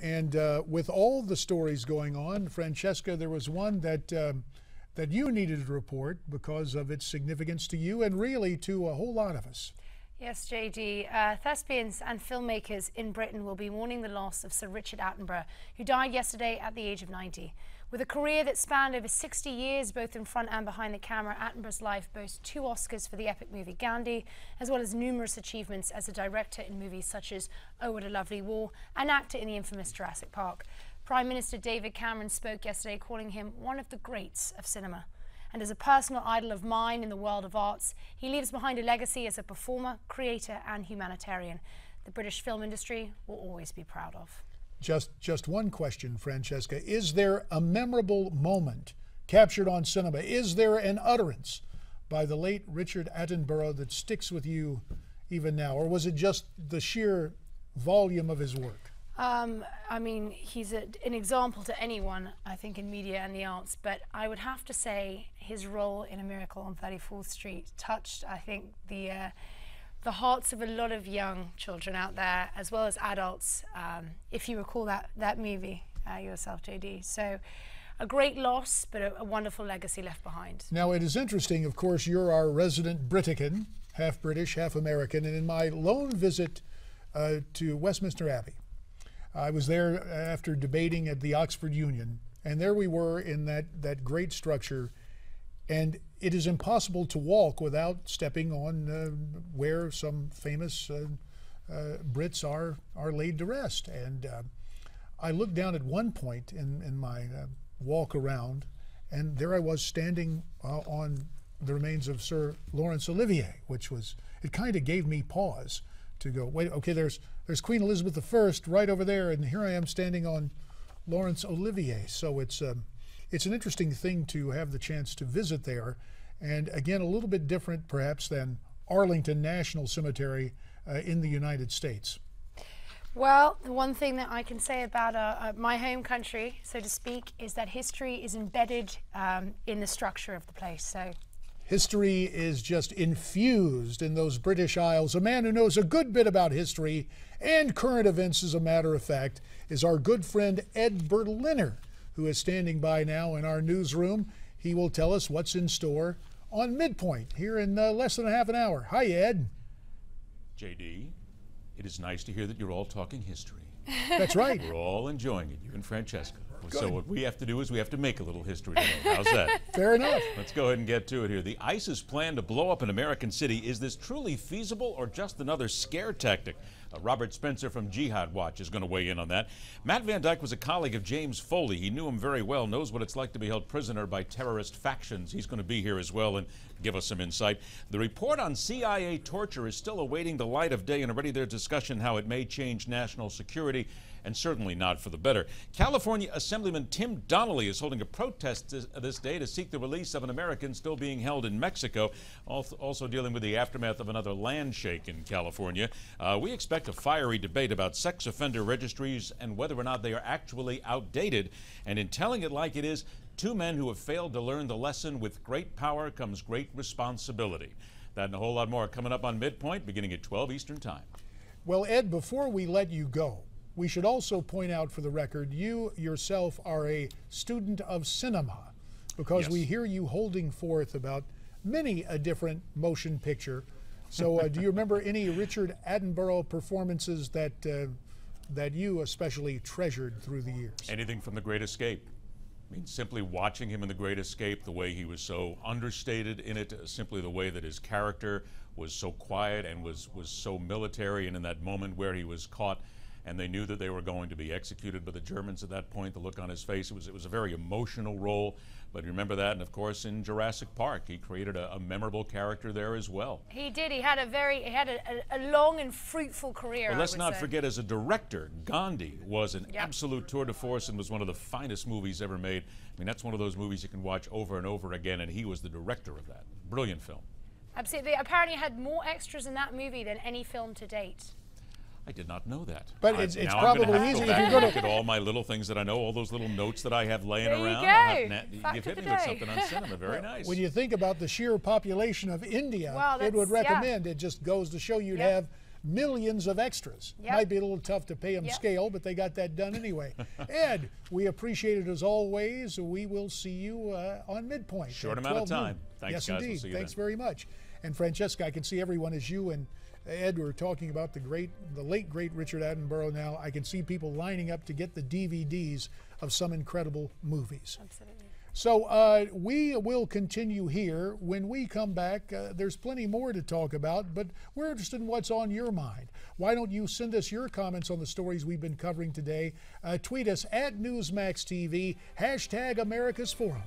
And with all the stories going on, Francesca, there was one that that you needed to report because of its significance to you and really to a whole lot of us. Yes, JD. Thespians and filmmakers in Britain will be mourning the loss of Sir Richard Attenborough, who died yesterday at the age of 90. With a career that spanned over 60 years, both in front and behind the camera, Attenborough's life boasts 2 Oscars for the epic movie Gandhi, as well as numerous achievements as a director in movies such as Oh, What a Lovely War, and actor in the infamous Jurassic Park. Prime Minister David Cameron spoke yesterday, calling him one of the greats of cinema. And as a personal idol of mine in the world of arts, he leaves behind a legacy as a performer, creator and humanitarian. The British film industry will always be proud of. Just one question, Francesca. Is there a memorable moment captured on cinema? Is there an utterance by the late Richard Attenborough that sticks with you even now? Or was it just the sheer volume of his work? I mean, he's an example to anyone, I think, in media and the arts, but I would have to say his role in A Miracle on 34th Street touched, I think, the hearts of a lot of young children out there, as well as adults, if you recall that movie yourself, JD. So a great loss, but a wonderful legacy left behind. Now, it is interesting, of course, you're our resident Britican, half British, half American, and in my lone visit to Westminster Abbey, I was there after debating at the Oxford Union, and there we were in that great structure, and it is impossible to walk without stepping on where some famous Brits are laid to rest. And I looked down at one point in my walk around, and there I was standing on the remains of Sir Laurence Olivier, which was, it kind of gave me pause to go, wait, okay, there's Queen Elizabeth I right over there, and here I am standing on Laurence Olivier. So it's an interesting thing to have the chance to visit there, and again, a little bit different perhaps than Arlington National Cemetery in the United States. Well, the one thing that I can say about my home country, so to speak, is that history is embedded in the structure of the place. So history is just infused in those British Isles. A man who knows a good bit about history and current events, as a matter of fact, is our good friend Ed Berliner, who is standing by now in our newsroom. He will tell us what's in store on Midpoint here in less than a half an hour. Hi, Ed. JD, it is nice to hear that you're all talking history. That's right. We're all enjoying it, you and Francesca. Good. So what we have to do is we have to make a little history today. How's that? Fair enough. Let's go ahead and get to it here. The ISIS plan to blow up an American city. Is this truly feasible or just another scare tactic? Robert Spencer from Jihad Watch is going to weigh in on that. Matt Van Dyke was a colleague of James Foley. He knew him very well, knows what it's like to be held prisoner by terrorist factions. He's going to be here as well and give us some insight. The report on CIA torture is still awaiting the light of day, and already there's discussion how it may change national security, and certainly not for the better. California Assemblyman Tim Donnelly is holding a protest this day to seek the release of an American still being held in Mexico, also dealing with the aftermath of another land shake in California. We expect a fiery debate about sex offender registries and whether or not they are actually outdated. And in telling it like it is, 2 men who have failed to learn the lesson: with great power comes great responsibility. That and a whole lot more coming up on Midpoint, beginning at 12 Eastern Time. Well, Ed, before we let you go, we should also point out for the record, you yourself are a student of cinema, because yes, we hear you holding forth about many a different motion picture. So do you remember any Richard Attenborough performances that that you especially treasured through the years? Anything from The Great Escape. I mean, simply watching him in The Great Escape, the way he was so understated in it, simply the way that his character was so quiet and was so military, and in that moment where he was caught and they knew that they were going to be executed by the Germans at that point, the look on his face, it was a very emotional role. But you remember that, and of course in Jurassic Park, he created a memorable character there as well. he did. He had a long and fruitful career. But let's not forget, as a director, Gandhi was an Yep. absolute tour de force and was one of the finest movies ever made. I mean, that's one of those movies you can watch over and over again, and he was the director of that. Brilliant film. Absolutely. Apparently had more extras in that movie than any film to date. I did not know that. But it's now probably I'm gonna have easy to if go you back go and to look at all my little things that I know, all those little notes that I have laying There you around. go. You've Fact hit of me the with day. something on cinema. Very nice. When you think about the sheer population of India, Well, it would that's- yeah. recommend, it just goes to show you'd Yep. have millions of extras. Yep. Might be a little tough to pay them Yep. scale, but they got that done anyway. Ed, we appreciate it as always. We will see you on Midpoint. Short at amount of 12 noon. time. Thanks, yes, guys. We'll indeed. see you Thanks then. very much. And Francesca, I can see everyone as you and Ed were talking about the late great Richard Attenborough. Now I can see people lining up to get the DVDs of some incredible movies. Absolutely. So we will continue here. When we come back, there's plenty more to talk about, but we're interested in what's on your mind. Why don't you send us your comments on the stories we've been covering today? Tweet us at NewsmaxTV, #America's Forum.